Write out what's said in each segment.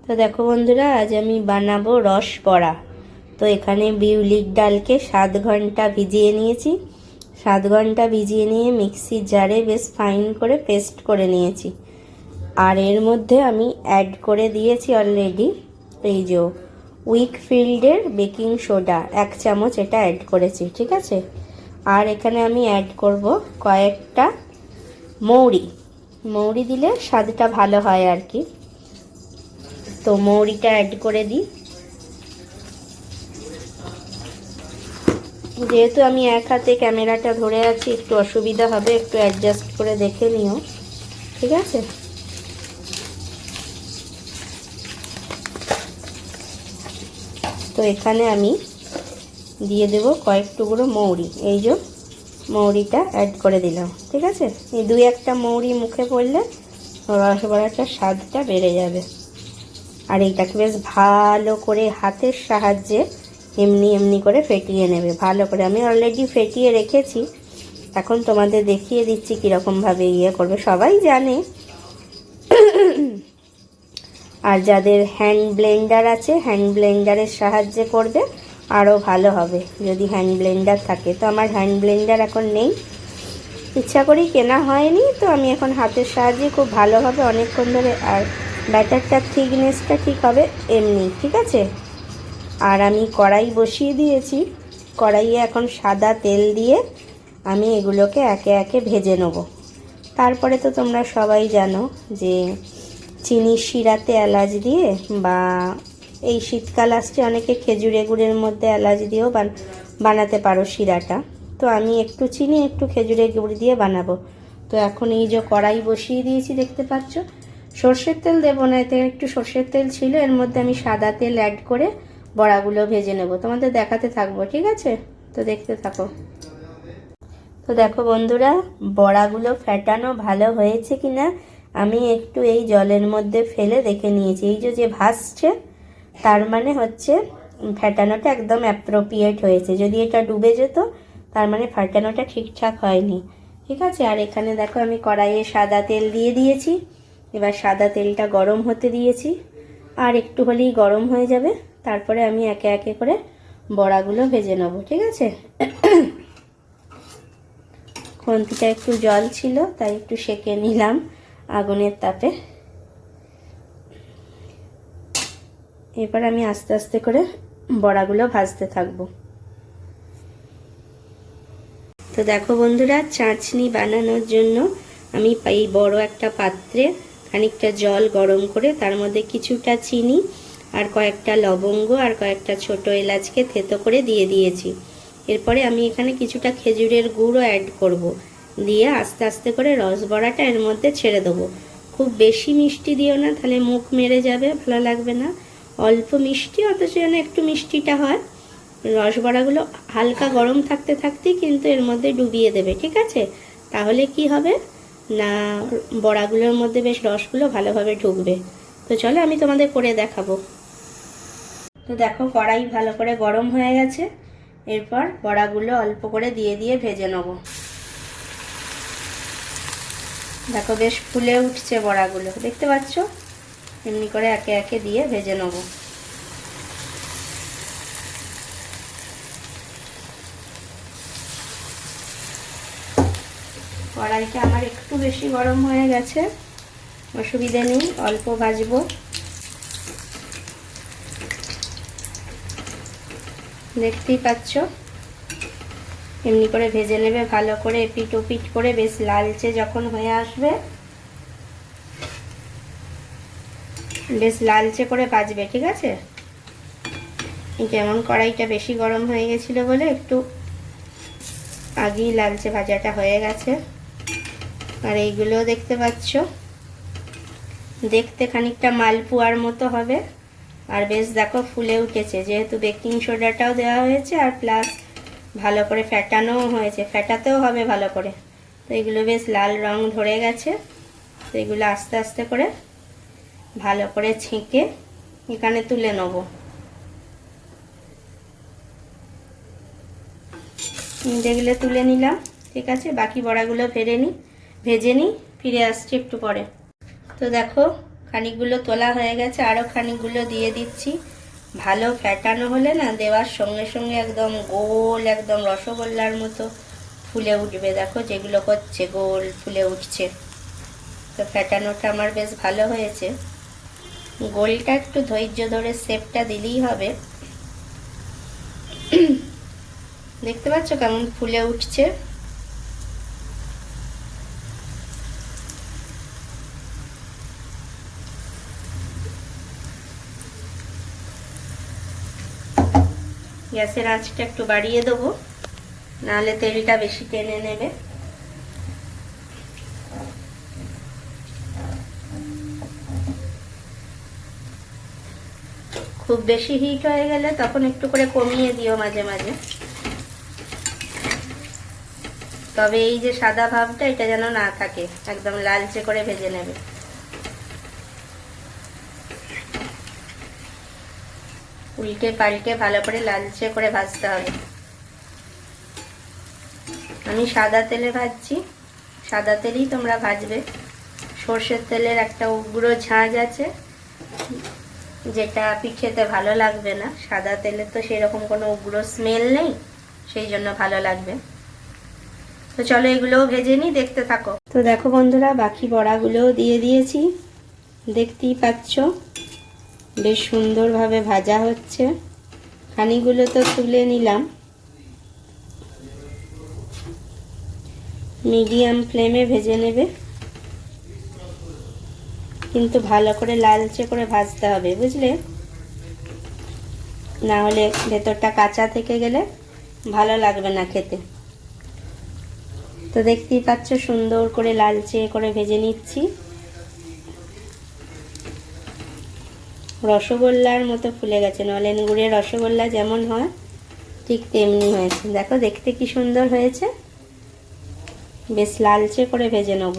তো দেখো বন্ধুরা, আজ আমি বানাবো রস বড়া। তো এখানে বিউলির ডালকে 7 ঘন্টা ভিজিয়ে নিয়েছি। 7 ঘন্টা ভিজিয়ে নিয়ে মিক্সির জারে বেশ ফাইন করে পেস্ট করে নিয়েছি। আর এর মধ্যে আমি অ্যাড করে দিয়েছি অলরেডি এই যে উইকফিল্ডের বেকিং সোডা 1 চামচ, এটা অ্যাড করেছি, ঠিক আছে। আর এখানে আমি অ্যাড করব কয়েকটা মৌরি দিলে স্বাদটা ভালো হয় আর কি। তো মৌরিটা অ্যাড করে দিই। যেহেতু আমি এক হাতে ক্যামেরাটা ধরে আছি, একটু অসুবিধা হবে, একটু অ্যাডজাস্ট করে দেখে নিও, ঠিক আছে। তো এখানে আমি দিয়ে দেব কয়েক টুকরো মৌরি, এই যে মৌরিটা অ্যাড করে দিলাম, ঠিক আছে। এই 2-1টা মৌরি মুখে পড়লে রসবড়াটার স্বাদটা বেড়ে যাবে। আর এইটাকে বেশ ভালো করে হাতের সাহায্যে এমনি করে ফেটিয়ে নেবে ভালো করে। আমি অলরেডি ফেটিয়ে রেখেছি, এখন তোমাদের দেখিয়ে দিচ্ছি কীরকমভাবে করবে। সবাই জানে, আর যাদের হ্যান্ড ব্লেন্ডার আছে, হ্যান্ড ব্লেন্ডারের সাহায্যে করবে আরও ভালো হবে যদি হ্যান্ড ব্লেন্ডার থাকে। তো আমার হ্যান্ড ব্লেন্ডার এখন নেই, ইচ্ছা করেই কেনা হয়নি, তো আমি এখন হাতের সাহায্যে খুব ভালোভাবে অনেকক্ষণ ধরে, আর ব্যাটারটার থিকনেসটা ঠিক হবে এমনি, ঠিক আছে। আর আমি কড়াই বসিয়ে দিয়েছি, কড়াইয়ে এখন সাদা তেল দিয়ে আমি এগুলোকে একে একে ভেজে নেব। তারপরে তো তোমরা সবাই জানো যে চিনির শিরাতে এলাচ দিয়ে, বা এই শীতকাল আসছে অনেকে খেজুরে গুড়ের মধ্যে এলাচ দিয়েও বানাতে পারো শিরাটা। তো আমি একটু চিনি একটু খেজুরের গুড় দিয়ে বানাবো। তো এখন এই যে কড়াই বসিয়ে দিয়েছি, দেখতে পাচ্ছ। সর্ষের তেল দেবো না, এতে একটু সর্ষের তেল ছিল, এর মধ্যে আমি সাদা তেল অ্যাড করে বড়াগুলো ভেজে নেব, তোমাদের দেখাতে থাকবো, ঠিক আছে। তো দেখতে থাকো। তো দেখো বন্ধুরা, বড়াগুলো ফেটানো ভালো হয়েছে কিনা আমি একটু এই জলের মধ্যে ফেলে দেখে নিয়েছি। এই যে ভাসছে, তার মানে হচ্ছে ফেটানোটা একদম অ্যাপ্রোপ্রিয়েট হয়েছে। যদি এটা ডুবে যেত তার মানে ফেটানোটা ঠিকঠাক হয়নি, ঠিক আছে। আর এখানে দেখো আমি কড়াইয়ে সাদা তেল দিয়ে দিয়েছি। এবার সাদা তেলটা গরম হতে দিয়েছি, আর একটু হলেই গরম হয়ে যাবে। তারপরে আমি একে একে করে বড়াগুলো ভেজে নেব, ঠিক আছে। খুন্তিটা একটু জল ছিল, তাই একটু সেঁকে নিলাম আগুনের তাপে। এবার আমি আস্তে আস্তে করে বড়াগুলো ভাজতে থাকবো। তো দেখো বন্ধুরা, চাটনি বানানোর জন্য আমি এই বড় একটা পাত্রে খানিকটা জল গরম করে তার মধ্যে কিছুটা চিনি আর কয়েকটা লবঙ্গ আর কয়েকটা ছোট এলাচকে থেতো করে দিয়ে দিয়েছি। এরপরে আমি এখানে কিছুটা খেজুরের গুড়ও অ্যাড করব, দিয়ে আস্তে আস্তে করে রসবড়াটা এর মধ্যে ছেড়ে দেবো। খুব বেশি মিষ্টি দিও না, তাহলে মুখ মেরে যাবে, ভালো লাগবে না। অল্প মিষ্টি, অথচ যেন একটু মিষ্টিটা হয়। রসবড়াগুলো হালকা গরম থাকতে থাকতেই কিন্তু এর মধ্যে ডুবিয়ে দেবে, ঠিক আছে। তাহলে কি হবে না, বড়াগুলোর মধ্যে বেশ রসগুলো ভালোভাবে ঢুকবে। তো চলো আমি তোমাদের করে দেখাবো। তো দেখো কড়াই ভালো করে গরম হয়ে গেছে। এরপর বড়াগুলো অল্প করে দিয়ে ভেজে নেব। দেখো বেশ ফুলে উঠছে বড়াগুলো, দেখতে পাচ্ছ। এমনি করে একে একে দিয়ে ভেজে নেব। কড়াইটা আমার একটু বেশি গরম হয়ে গেছে, অসুবিধা নেই, অল্প ভাজবো। দেখতেই পাচ্ছ, এমনি করে ভেজে নেবে ভালো করে, এপিট ওপিট করে বেশ লালচে যখন হয়ে আসবে, বেশ লালচে করে ভাজবে, ঠিক আছে। যেমন কড়াইটা বেশি গরম হয়ে গেছিল বলে একটু আগেই লালচে ভাজাটা হয়ে গেছে। আর এইগুলো দেখতে পাচ্ছ, দেখতে খানিকটা মালপুয়ার মতো হবে, আর বেশ দেখো ফুলে উঠেছে, যেহেতু বেকিং সোডাটাও দেওয়া হয়েছে আর প্লাস ভালো করে ফেটানোও হয়েছে, ফেটাতেও হবে ভালো করে। তো এগুলো বেশ লাল রং ধরে গেছে। তো এগুলো আস্তে আস্তে করে ভালো করে ছেঁকে এখানে তুলে নেব। যেগুলো তুলে নিলাম, ঠিক আছে। বাকি বড়াগুলো ভেজে নিই, ফিরে আসছি একটু পরে। তো দেখো খানিকগুলো তোলা হয়ে গেছে, আরও খানিকগুলো দিয়ে দিচ্ছি। ভালো ফ্যাটানো হলে না দেওয়ার সঙ্গে সঙ্গে একদম গোল, একদম রসগোল্লার মতো ফুলে উঠবে। দেখো যেগুলো হচ্ছে গোল ফুলে উঠছে, তো ফ্যাটানোটা আমার বেশ ভালো হয়েছে। গোলটা একটু ধৈর্য ধরে শেপটা দিলেই হবে। দেখতে পাচ্ছ কেমন ফুলে উঠছে। গ্যাসের আঁচটা একটু বাড়িয়ে দেবো, নাহলে তেলটা বেশি টেনে নেবে। খুব বেশি হিট হয়ে গেলে তখন একটু করে কমিয়ে দিও মাঝে মাঝে। তবে এই যে সাদা ভাবটা এটা যেন না থাকে, একদম লালচে করে ভেজে নেবে। উল্টে পাল্টে ভালো করে লালচে করে ভাজতে হবে। আমি সাদা তেলে ভাজছি, সাদা তেলেই তোমরা ভাজবে। সর্ষের তেলের একটা উগ্র ঝাঁঝ আছে, যেটা পিঠেতে ভালো লাগবে না। সাদা তেলে তো সেরকম কোনো উগ্র স্মেল নেই, সেই জন্য ভালো লাগবে। তো চলো এগুলোও ভেজে নিই, দেখতে থাকো। তো দেখো বন্ধুরা, বাকি বড়াগুলোও দিয়ে দিয়েছি, দেখতেই পাচ্ছ বেশ সুন্দরভাবে ভাজা হচ্ছে। খানিগুলো তো তুলে নিলাম, মিডিয়াম ফ্লেমে ভেজে নেবে, কিন্তু ভালো করে লালচে করে ভাজতে হবে, বুঝলে? না হলে ভেতরটা কাঁচা থেকে গেলে ভালো লাগবে না খেতে। তো দেখতেই পাচ্ছ সুন্দর করে লালচে করে ভেজে নিচ্ছি। রসগোল্লার মতো ফুলে গেছে, নলেন গুড়ের রসগোল্লা যেমন হয় ঠিক তেমনি হয়েছে। দেখো দেখতে কি সুন্দর হয়েছে। বেশ লালচে করে ভেজে নেব।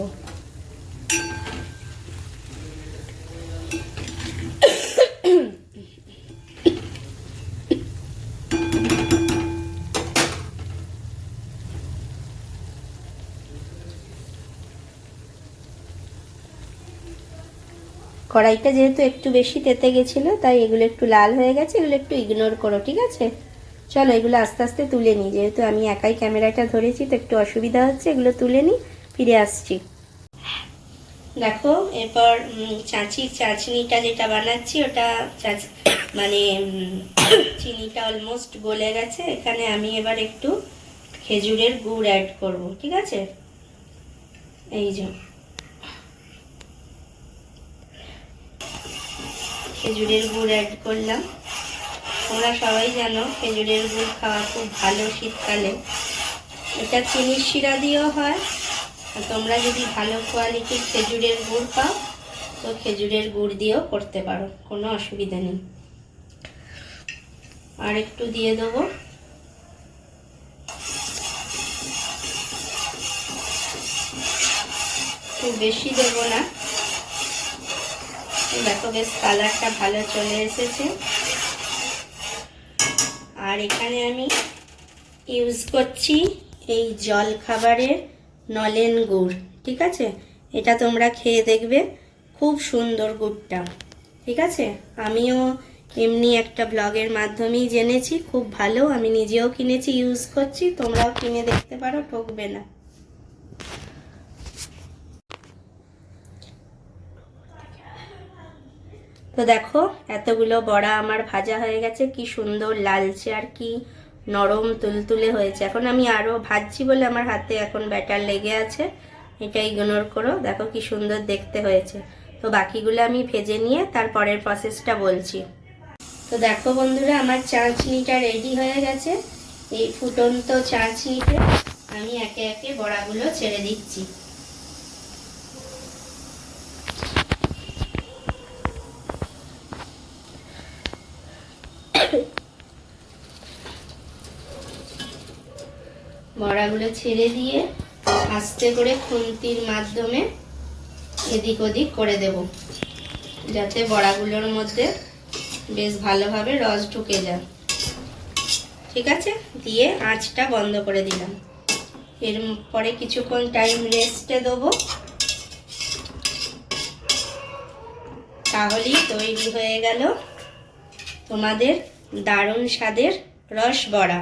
কড়াইটা যেহেতু একটু বেশি তেতে গেছিলো, তাই এগুলো একটু লাল হয়ে গেছে, এগুলো একটু ইগনোর করো, ঠিক আছে? চলো এগুলো আস্তে আস্তে তুলে নিই, যেহেতু আমি একাই ক্যামেরাটা ধরেছি তো একটু অসুবিধা হচ্ছে। এগুলো তুলে নিই, ফিরে আসছি। দেখো এরপর চাটনিটা যেটা বানাচ্ছি ওটা মানে চিনিটা অলমোস্ট গলে গেছে। এখানে আমি এবার একটু খেজুরের গুড় অ্যাড করব, ঠিক আছে? এই যে খেজুরের গুড় অ্যাড করলাম। তোমরা সবাই জানো খেজুরের গুড় খাওয়া খুব ভালো শীতকালে। এটা চিনির শিরা দিয়েও হয়, আর তোমরা যদি ভালো কোয়ালিটির খেজুরের গুড় পাও তো খেজুরের গুড় দিয়েও করতে পারো, কোনো অসুবিধা নেই। আর একটু দিয়ে দেবো। খুব বেশি দেবো না। দেখো বেশ কালারটা ভালো চলে এসেছে। আর এখানে আমি ইউজ করছি এই জল খাবারের নলেন গুড়, ঠিক আছে? এটা তোমরা খেয়ে দেখবে, খুব সুন্দর গুড়টা, ঠিক আছে? আমিও এমনি একটা ব্লগের মাধ্যমেই জেনেছি, খুব ভালো। আমি নিজেও কিনেছি, ইউজ করছি, তোমরাও কিনে দেখতে পারো, ঠকবে না। তো দেখো এতগুলো বড়া আমার ভাজা হয়ে গেছে, কি সুন্দর লালচে আর কি নরম তুলতুলে হয়েছে। এখন আমি আরও ভাজছি বলে আমার হাতে এখন ব্যাটার লেগে আছে, এটা ইগনোর করো। দেখো কি সুন্দর দেখতে হয়েছে। তো বাকিগুলো আমি ভেজে নিয়ে তারপরের প্রসেসটা বলছি। তো দেখো বন্ধুরা, আমার চাটনিটা রেডি হয়ে গেছে। এই ফুটন্ত চাটনিতে আমি একে একে বড়াগুলো ছেড়ে দিচ্ছি। বড়াগুলো ছেড়ে দিয়ে আস্তে করে খুন্তির মাধ্যমে এদিক ওদিক করে দেব, যাতে বড়াগুলোর মধ্যে বেশ ভালোভাবে রস ঢুকে যায়, ঠিক আছে? দিয়ে আঁচটা বন্ধ করে দিলাম। এরপরে কিছুক্ষণ টাইম রেস্টে দেবো। তাহলেই তৈরি হয়ে গেল তোমাদের দারুণ স্বাদের রসবড়া।